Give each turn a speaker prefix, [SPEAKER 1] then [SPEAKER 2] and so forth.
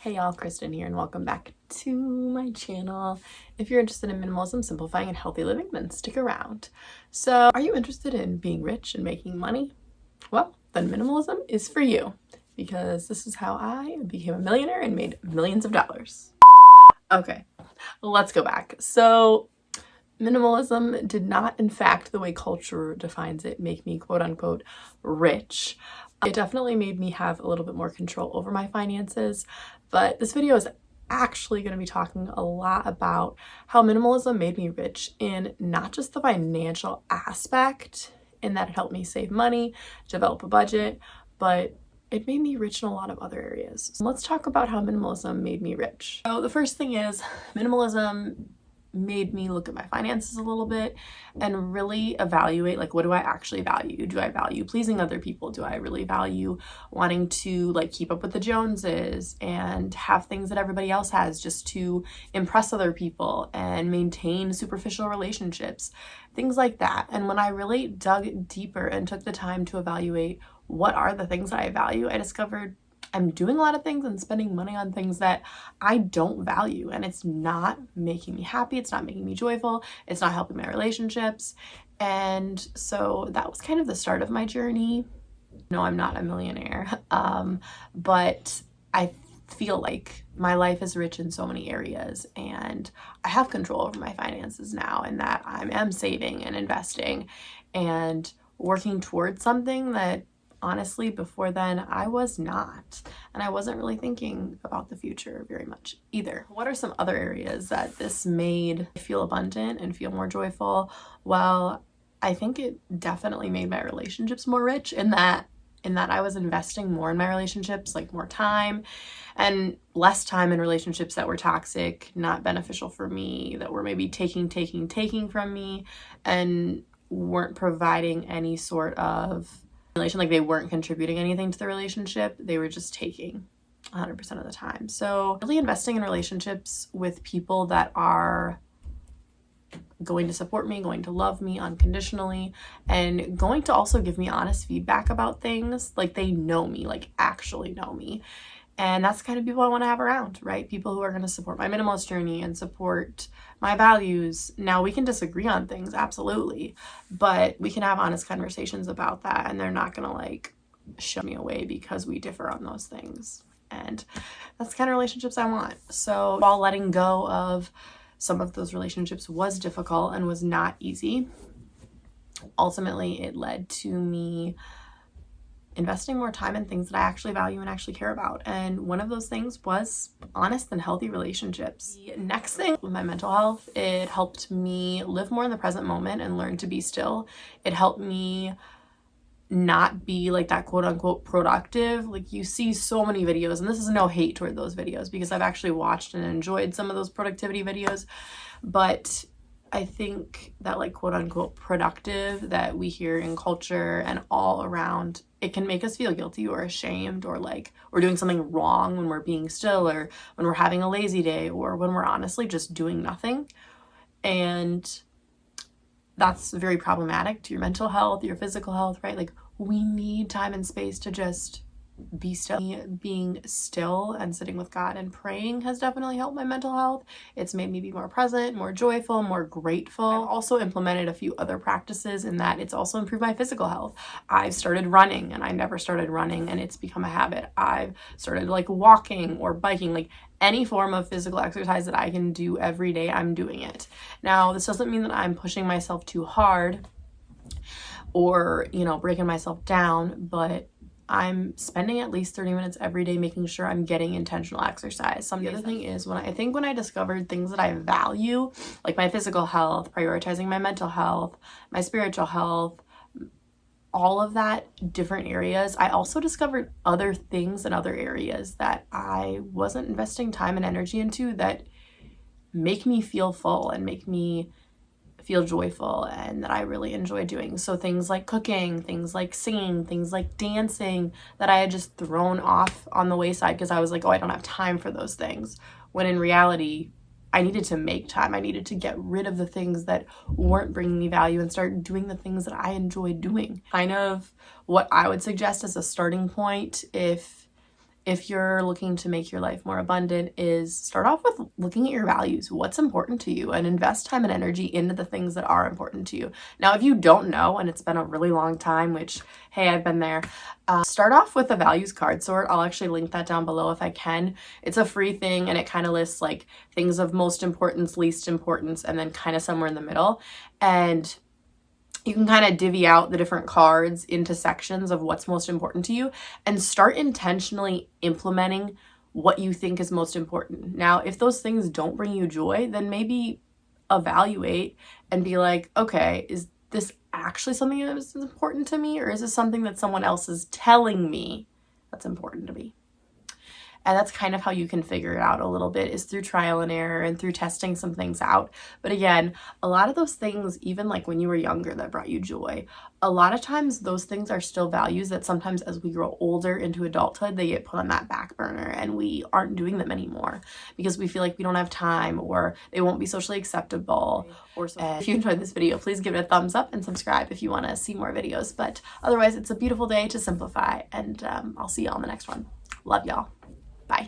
[SPEAKER 1] Hey y'all, Kristen here and welcome back to my channel. If you're interested in minimalism, simplifying, and healthy living, then stick around. So are you interested in being rich and making money? Well, then minimalism is for you, because this is how I became a millionaire and made millions of dollars. Okay, let's go back. So minimalism did not, in fact, the way culture defines it, make me quote unquote rich. It definitely made me have a little bit more control over my finances, but this video is actually going to be talking a lot about how minimalism made me rich in not just the financial aspect, in that it helped me save money, develop a budget, but it made me rich in a lot of other areas. So let's talk about how minimalism made me rich. So the first thing is, minimalism made me look at my finances a little bit and really evaluate, like, what do I actually value? Do I value pleasing other people? Do I really value wanting to like keep up with the Joneses and have things that everybody else has just to impress other people and maintain superficial relationships, things like that? And when I really dug deeper and took the time to evaluate what are the things that I value, I discovered I'm doing a lot of things and spending money on things that I don't value, and it's not making me happy, it's not making me joyful, it's not helping my relationships. And so that was kind of the start of my journey. No, I'm not a millionaire, but I feel like my life is rich in so many areas, and I have control over my finances now, and that I am saving and investing and working towards something that honestly, before then, I was not. And I wasn't really thinking about the future very much either. What are some other areas that this made me feel abundant and feel more joyful? Well, I think it definitely made my relationships more rich in that I was investing more in my relationships, like more time and less time in relationships that were toxic, not beneficial for me, that were maybe taking from me and weren't providing any sort of like they weren't contributing anything to the relationship, they were just taking 100% of the time. So really investing in relationships with people that are going to support me, going to love me unconditionally, and going to also give me honest feedback about things, like they know me, like actually know me. And that's the kind of people I want to have around, right? People who are going to support my minimalist journey and support my values. Now, we can disagree on things, absolutely, but we can have honest conversations about that, and they're not going to like shove me away because we differ on those things. And that's the kind of relationships I want. So while letting go of some of those relationships was difficult and was not easy, ultimately it led to me investing more time in things that I actually value and actually care about. And one of those things was honest and healthy relationships. The next thing, with my mental health, it helped me live more in the present moment and learn to be still. It helped me not be like that quote unquote productive. Like, you see so many videos, and this is no hate toward those videos because I've actually watched and enjoyed some of those productivity videos, but I think that like quote unquote productive that we hear in culture and all around, it can make us feel guilty or ashamed, or like we're doing something wrong when we're being still, or when we're having a lazy day, or when we're honestly just doing nothing. And that's very problematic to your mental health, your physical health, right? Like, we need time and space to just be still. Being still and sitting with God and praying has definitely helped my mental health. It's made me be more present, more joyful, more grateful. I've also implemented a few other practices in that it's also improved my physical health. I've started running, and I never started running, and it's become a habit. I've started like walking or biking, like any form of physical exercise that I can do every day, I'm doing it. Now, this doesn't mean that I'm pushing myself too hard or, you know, breaking myself down, but I'm spending at least 30 minutes every day making sure I'm getting intentional exercise. The other thing is, when I discovered things that I value, like my physical health, prioritizing my mental health, my spiritual health, all of that different areas, I also discovered other things in other areas that I wasn't investing time and energy into that make me feel full and make me feel joyful and that I really enjoy doing. So things like cooking, things like singing, things like dancing that I had just thrown off on the wayside because I was like, oh, I don't have time for those things. When in reality, I needed to make time. I needed to get rid of the things that weren't bringing me value and start doing the things that I enjoy doing. Kind of what I would suggest as a starting point, if if you're looking to make your life more abundant, is start off with looking at your values, what's important to you, and invest time and energy into the things that are important to you. Now, if you don't know, and it's been a really long time, which, hey, I've been there, start off with a values card sort. I'll actually link that down below if I can. It's a free thing, and it kind of lists like things of most importance, least importance, and then kind of somewhere in the middle. And you can kind of divvy out the different cards into sections of what's most important to you and start intentionally implementing what you think is most important. Now, if those things don't bring you joy, then maybe evaluate and be like, okay, is this actually something that is important to me, or is this something that someone else is telling me that's important to me? And that's kind of how you can figure it out a little bit, is through trial and error and through testing some things out. But again, a lot of those things, even like when you were younger that brought you joy, a lot of times those things are still values that sometimes as we grow older into adulthood, they get put on that back burner and we aren't doing them anymore because we feel like we don't have time or they won't be socially acceptable. Or so. If you enjoyed this video, please give it a thumbs up and subscribe if you want to see more videos. But otherwise, it's a beautiful day to simplify, and I'll see y'all in the next one. Love y'all. Bye.